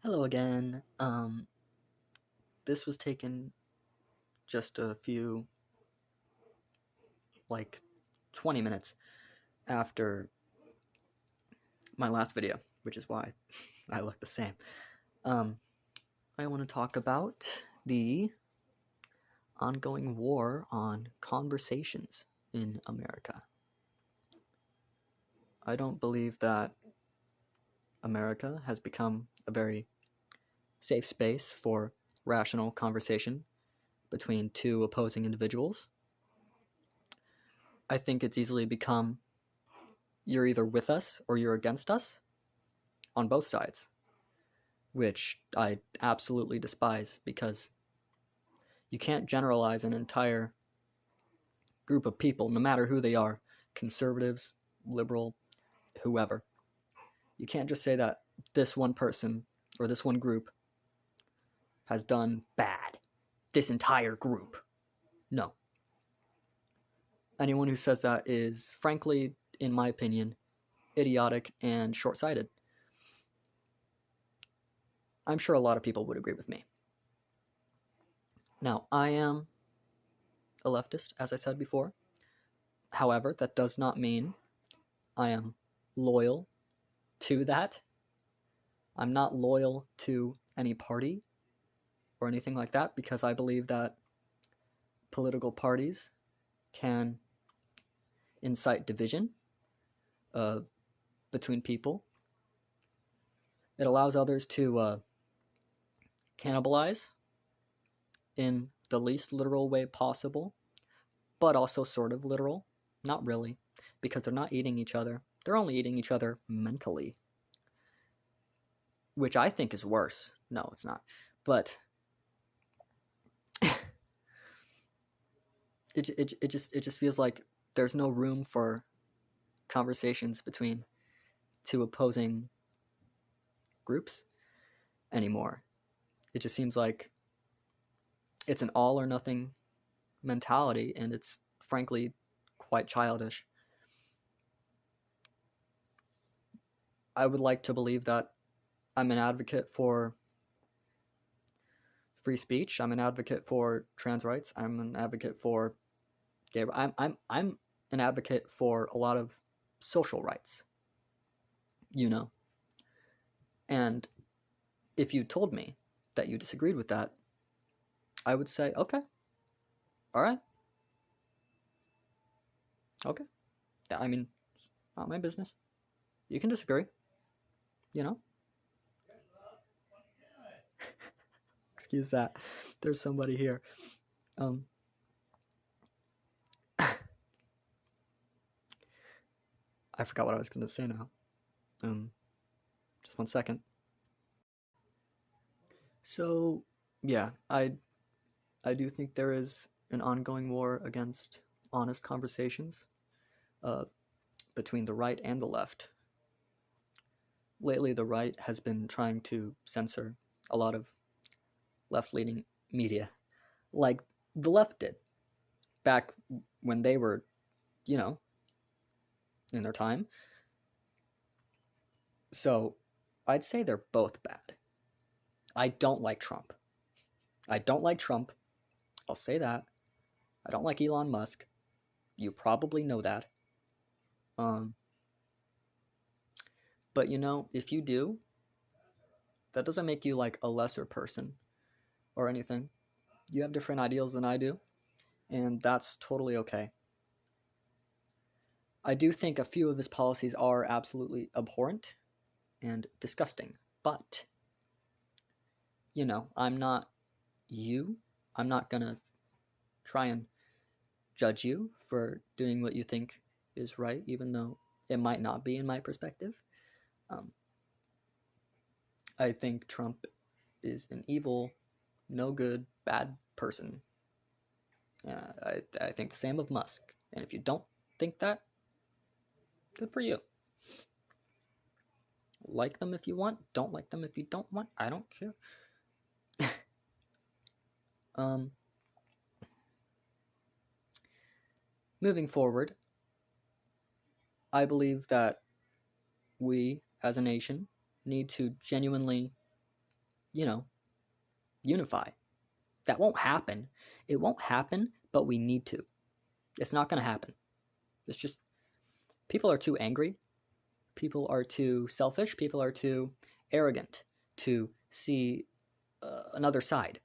Hello again. This was taken just a few, like 20 minutes after my last video, which is why I look the same. I want to talk about the ongoing war on conversations in America. I don't believe that America has become a very safe space for rational conversation between two opposing individuals. I think it's easily become you're either with us or you're against us on both sides, which I absolutely despise because you can't generalize an entire group of people, no matter who they are, conservatives, liberal, whoever. You can't just say that this one person or this one group has done bad. This entire group. No. Anyone who says that is, frankly, in my opinion, idiotic and short-sighted. I'm sure a lot of people would agree with me. Now, I am a leftist, as I said before. However, that does not mean I am loyal to that. I'm not loyal to any party or anything like that because I believe that political parties can incite division between people. It allows others to cannibalize in the least literal way possible, but also sort of literal. Not really, because they're not eating each other. They're only eating each other mentally, which I think is worse. No, it's not. But it just feels like there's no room for conversations between two opposing groups anymore. It just seems like it's an all or nothing mentality, and it's frankly quite childish. I would like to believe that I'm an advocate for free speech. I'm an advocate for trans rights. I'm an advocate for gay. I'm an advocate for a lot of social rights. And if you told me that you disagreed with that, I would say, okay, all right, okay. I mean, not my business. You can disagree, you know? Excuse that. There's somebody here. I forgot what I was going to say now. Just one second. So, yeah, I do think there is an ongoing war against honest conversations between the right and the left. Lately, the right has been trying to censor a lot of left-leaning media, like the left did back when they were, in their time. So I'd say they're both bad. I don't like Trump. I'll say that. I don't like Elon Musk. You probably know that. But if you do, that doesn't make you like a lesser person or anything. You have different ideals than I do, and that's totally okay. I do think a few of his policies are absolutely abhorrent and disgusting, but I'm not you. I'm not gonna try and judge you for doing what you think is right, even though it might not be in my perspective. I think Trump is an evil, no good, bad person. I think the same of Musk. And if you don't think that, good for you. Like them if you want, don't like them if you don't want. I don't care. Moving forward, I believe that we, as a nation, need to genuinely unify. That won't happen. It won't happen, but we need to. It's not going to happen. It's just, people are too angry. People are too selfish. People are too arrogant to see another side,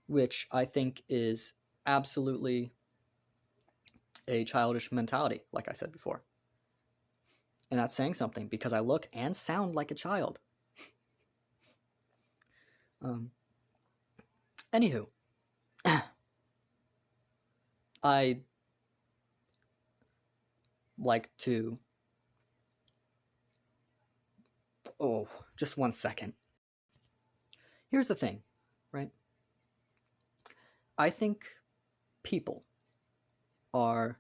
which I think is absolutely a childish mentality, like I said before. And that's saying something, because I look and sound like a child. Anywho, I like to... Oh, just one second. Here's the thing, right? I think people are,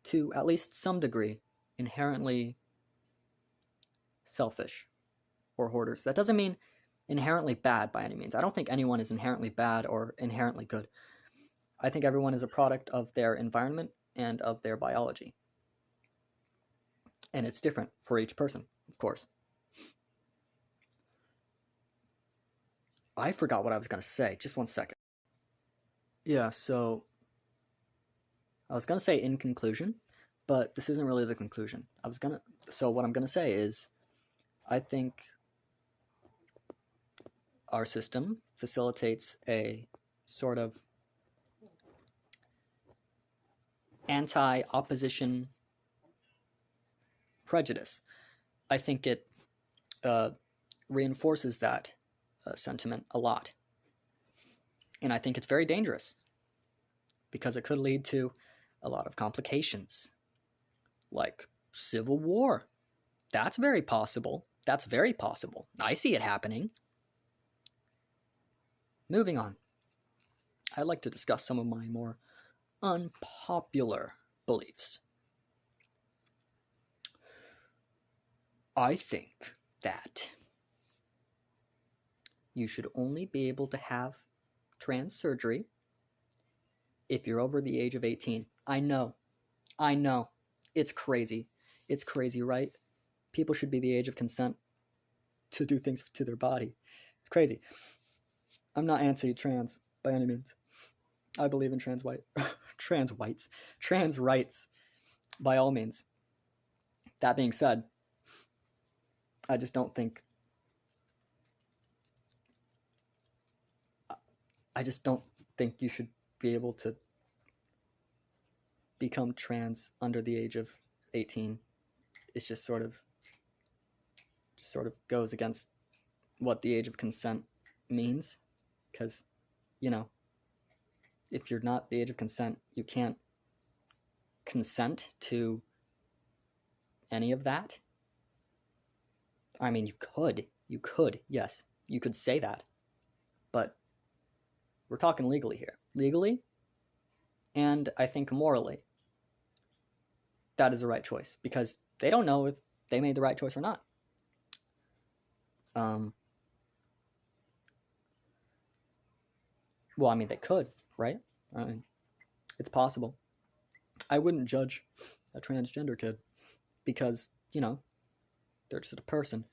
to at least some degree, inherently selfish or hoarders. That doesn't mean inherently bad by any means. I don't think anyone is inherently bad or inherently good. I think everyone is a product of their environment and of their biology. And it's different for each person, of course. I forgot what I was going to say. Just one second. Yeah, so I was going to say in conclusion, but this isn't really the conclusion. So what I'm going to say is, I think our system facilitates a sort of anti-opposition prejudice. I think it reinforces that sentiment a lot. And I think it's very dangerous, because it could lead to a lot of complications, like civil war. That's very possible. That's very possible. I see it happening. Moving on. I'd like to discuss some of my more unpopular beliefs. I think that you should only be able to have trans surgery if you're over the age of 18. I know. It's crazy. It's crazy, right? People should be the age of consent to do things to their body. It's crazy. I'm not anti-trans by any means. I believe in trans rights by all means. That being said, I just don't think you should be able to become trans under the age of 18. It's just sort of goes against what the age of consent means, because, if you're not the age of consent, you can't consent to any of that. I mean, you could, yes, you could say that, but we're talking legally here. Legally, and I think morally, that is the right choice, because they don't know if they made the right choice or not. Well, I mean, they could, right? I mean, it's possible. I wouldn't judge a transgender kid, because, they're just a person.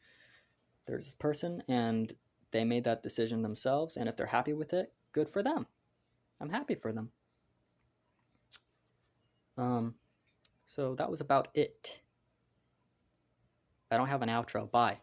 They're just a person, and they made that decision themselves, and if they're happy with it, good for them. I'm happy for them. So that was about it. I don't have an outro. Bye.